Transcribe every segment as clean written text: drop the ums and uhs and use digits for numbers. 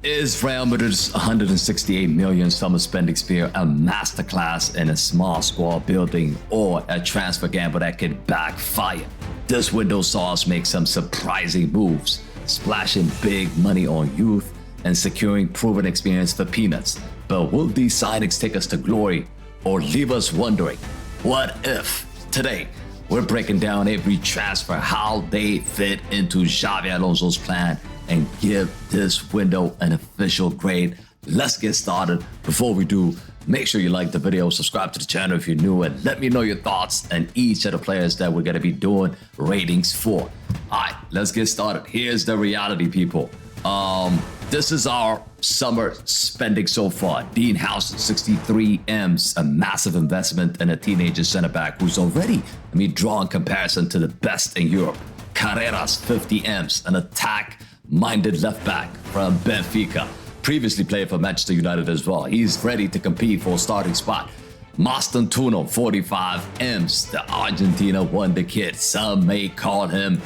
Is Real Madrid's 168 million summer spending spear a masterclass in a small squad building or a transfer gamble that could backfire? This window saw us make some surprising moves, splashing big money on youth and securing proven experience for peanuts. But will these signings take us to glory or leave us wondering, what if? Today, we're breaking down every transfer, how they fit into Xabi Alonso's plan, and give this window an official grade. Let's get started. Before we do, make sure you like the video, subscribe to the channel if you're new, and let me know your thoughts on each of the players that we're gonna be doing ratings for. All right, let's get started. Here's the reality, people. This is our summer spending so far. Dean Huijsen, 63 M's, a massive investment in a teenager center back who's already, draw in comparison to the best in Europe. Carreras, 50 M's, an attack-minded left back from Benfica. Previously played for Manchester United as well. He's ready to compete for a starting spot. Mastantuono, 45 M's, the Argentina wonderkid. Some may call him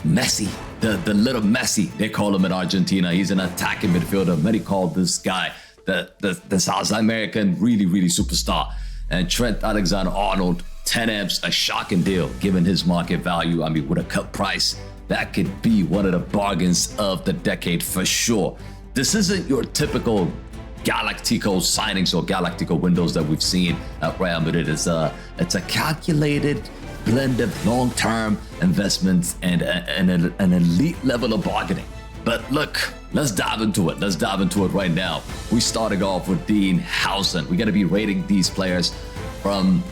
Messi, the little Messi, they call him in Argentina. He's an attacking midfielder. Many call this guy the South American really superstar. And Trent Alexander-Arnold, 10 M's, a shocking deal given his market value. With a cut price, that could be one of the bargains of the decade for sure. This isn't your typical Galactico signings or Galactico windows that we've seen at Real Madrid. It's a calculated blend of long-term investments and an elite level of bargaining. But look, let's dive into it. Let's dive into it right now. We started off with Dean Huijsen. We're going to be rating these players from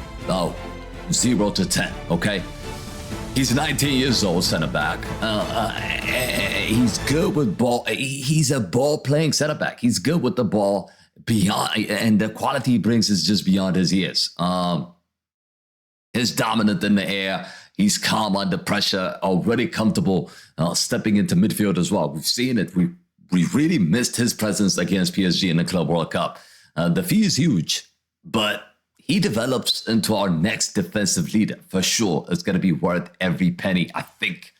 0 to 10, okay? He's 19 years old, center back. He's good with ball. He's a ball-playing center back. He's good with the ball beyond, and the quality he brings is just beyond his years. He's dominant in the air. He's calm under pressure, already comfortable stepping into midfield as well. We've seen it. We really missed his presence against PSG in the Club World Cup. The fee is huge, but he develops into our next defensive leader for sure. It's going to be worth every penny. I think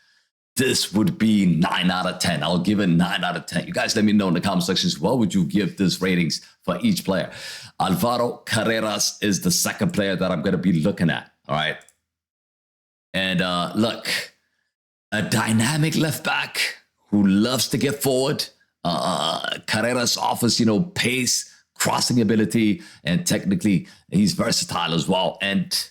this would be 9 out of 10. I'll give it 9 out of 10. You guys let me know in the comment sections, what would you give this ratings for each player? Álvaro Carreras is the second player that I'm going to be looking at. All right. And look, a dynamic left back who loves to get forward. Carreras offers, pace, crossing ability, and technically he's versatile as well. And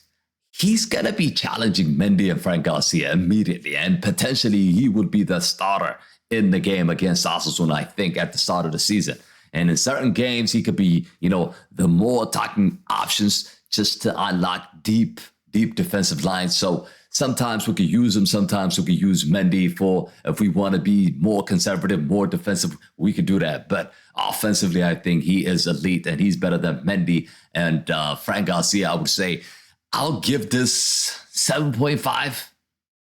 he's going to be challenging Mendy and Fran Garcia immediately. And potentially he would be the starter in the game against Osasuna, I think, at the start of the season. And in certain games, he could be, the more attacking options just to unlock deep defensive lines. So sometimes we could use him. Sometimes we could use Mendy for, if we want to be more conservative, more defensive, we could do that. But offensively, I think he is elite and he's better than Mendy and Fran Garcia. I would say I'll give this 7.5.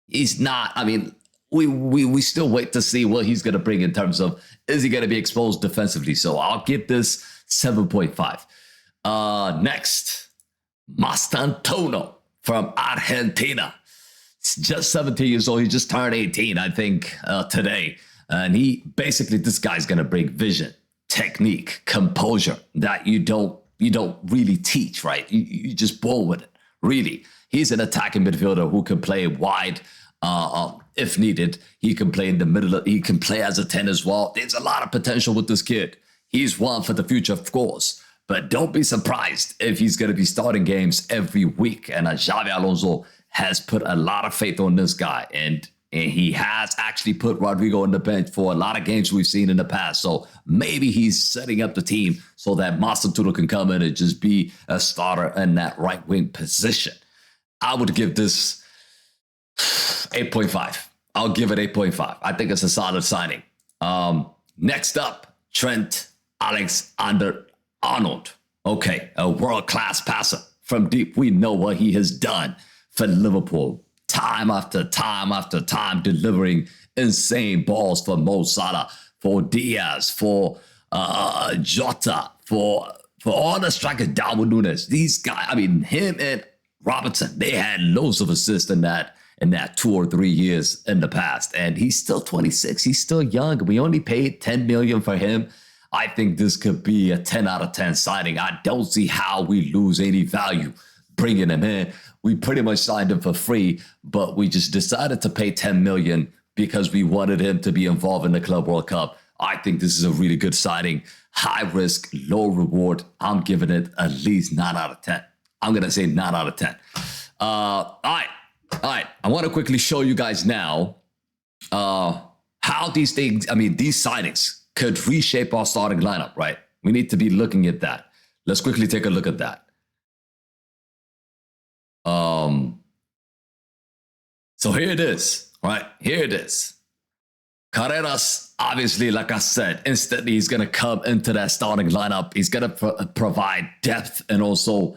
He's not, we still wait to see what he's going to bring in terms of, is he going to be exposed defensively? So I'll give this 7.5. Next, Mastantuono from Argentina. He's just 17 years old. He just turned 18, I think, today. And this guy's going to bring vision, technique, composure that you don't really teach, right? You just born with it, really. He's an attacking midfielder who can play wide if needed. He can play in the middle. He can play as a 10 as well. There's a lot of potential with this kid. He's one for the future, of course. But don't be surprised if he's going to be starting games every week. And Xabi Alonso has put a lot of faith on this guy. And he has actually put Rodrigo on the bench for a lot of games we've seen in the past. So maybe he's setting up the team so that Mastantuono can come in and just be a starter in that right wing position. I would give this 8.5. I'll give it 8.5. I think it's a solid signing. Next up, Trent Alexander-Arnold. Okay, a world-class passer from deep. We know what he has done for Liverpool. Time after time after time, delivering insane balls for Mo Salah, for Diaz, for Jota, for all the strikers, Darwin Núñez. These guys, him and Robertson, they had loads of assists in that 2 or 3 years in the past. And he's still 26. He's still young. We only paid $10 million for him. I think this could be a 10 out of 10 signing. I don't see how we lose any value bringing him in. We pretty much signed him for free, but we just decided to pay 10 million because we wanted him to be involved in the Club World Cup. I think this is a really good signing. High risk, low reward. I'm giving it at least 9 out of 10. I'm going to say 9 out of 10. All right. I want to quickly show you guys now how these signings could reshape our starting lineup, right? We need to be looking at that. Let's quickly take a look at that. So here it is, right? Here it is. Carreras, obviously, like I said, instantly he's going to come into that starting lineup. He's going to provide depth and also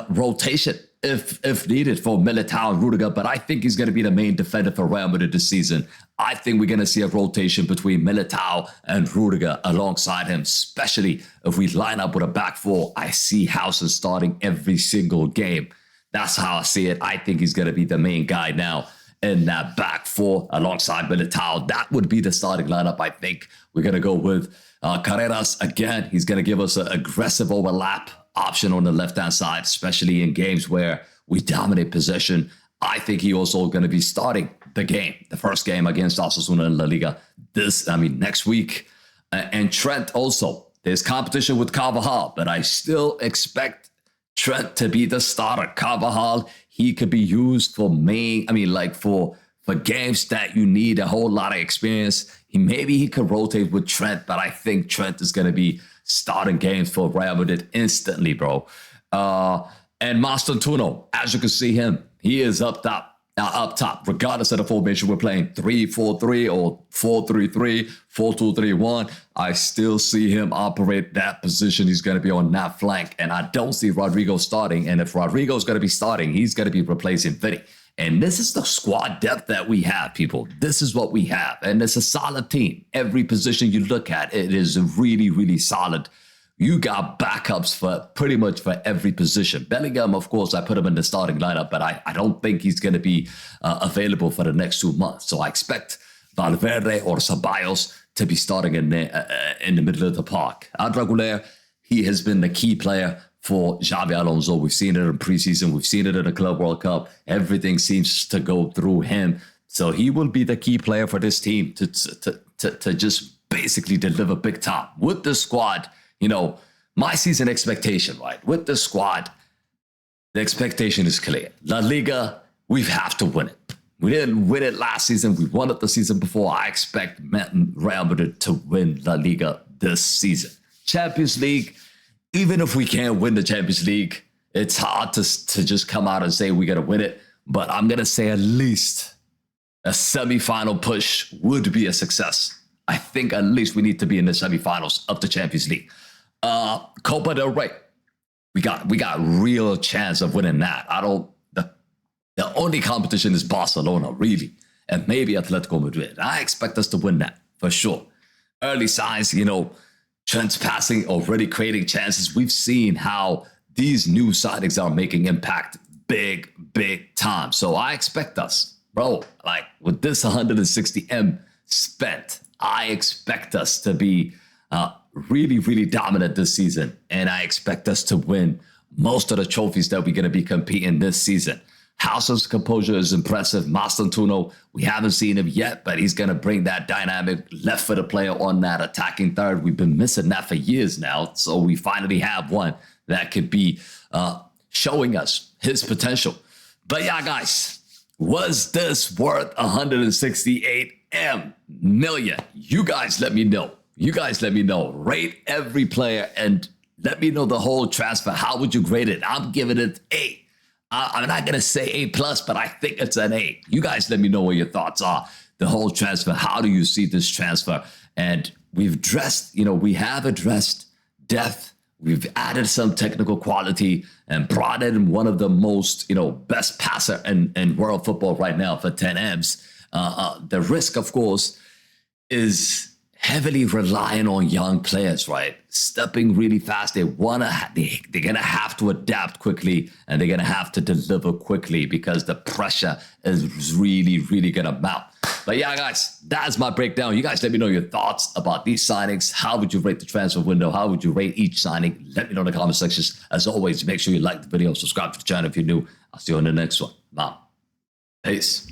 rotation if needed for Militao and Rudiger. But I think he's going to be the main defender for Real Madrid this season. I think we're going to see a rotation between Militao and Rudiger alongside him, especially if we line up with a back four. I see Huijsen starting every single game. That's how I see it. I think he's going to be the main guy now in that back four alongside Militao. That would be the starting lineup. I think we're going to go with Carreras again. He's going to give us an aggressive overlap option on the left-hand side, especially in games where we dominate possession. I think he also going to be starting the game, the first game against Osasuna in La Liga next week. And Trent also. There's competition with Carvajal, but I still expect Trent to be the starter. Carvajal, he could be used for for games that you need a whole lot of experience. Maybe he could rotate with Trent, but I think Trent is going to be starting games for Real Madrid instantly, bro. And Mastantuono, as you can see him, he is up top, regardless of the formation we're playing, 3-4-3 or 4-3-3, 4-2-3-1. I still see him operate that position. He's going to be on that flank, and I don't see Rodrigo starting. And if Rodrigo's going to be starting, he's going to be replacing Vinny. And this is the squad depth that we have, people. This is what we have, and it's a solid team. Every position you look at, it is really, really solid. You got backups for pretty much for every position. Bellingham, of course, I put him in the starting lineup, but I don't think he's going to be available for the next 2 months. So I expect Valverde or Ceballos to be starting in the middle of the park. Adraguler, he has been the key player for Xabi Alonso. We've seen it in preseason. We've seen it in the Club World Cup. Everything seems to go through him. So he will be the key player for this team to just basically deliver big time. With the squad, my season expectation, right? With the squad, the expectation is clear. La Liga, we have to win it. We didn't win it last season. We won it the season before. I expect Real Madrid to win La Liga this season. Champions League, even if we can't win the Champions League, it's hard to just come out and say we're going to win it. But I'm going to say at least a semifinal push would be a success. I think at least we need to be in the semifinals of the Champions League. Copa del Rey, we got real chance of winning that. The only competition is Barcelona, really, and maybe Atletico Madrid. I expect us to win that for sure. Early signs, Trent's passing, already creating chances. We've seen how these new signings are making impact big time. So I expect us, bro, with this 160M spent, I expect us to be really, really dominant this season. And I expect us to win most of the trophies that we're going to be competing this season. Huijsen's composure is impressive. Mastantuono, we haven't seen him yet, but he's going to bring that dynamic left-footed player on that attacking third. We've been missing that for years now. So we finally have one that could be showing us his potential. But yeah, guys, was this worth 168 million? You guys let me know. Rate every player and let me know the whole transfer. How would you grade it? I'm giving it 8. I'm not going to say A+, but I think it's an 8. You guys let me know what your thoughts are. The whole transfer. How do you see this transfer? And we have addressed depth. We've added some technical quality and brought in one of the most, best passer in world football right now for 10 M's. The risk, of course, is heavily relying on young players, right? Stepping really fast. They're going to have to adapt quickly and they're going to have to deliver quickly because the pressure is really, really going to mount. But yeah, guys, that's my breakdown. You guys let me know your thoughts about these signings. How would you rate the transfer window? How would you rate each signing? Let me know in the comment sections. As always, make sure you like the video, subscribe to the channel if you're new. I'll see you on the next one. Peace.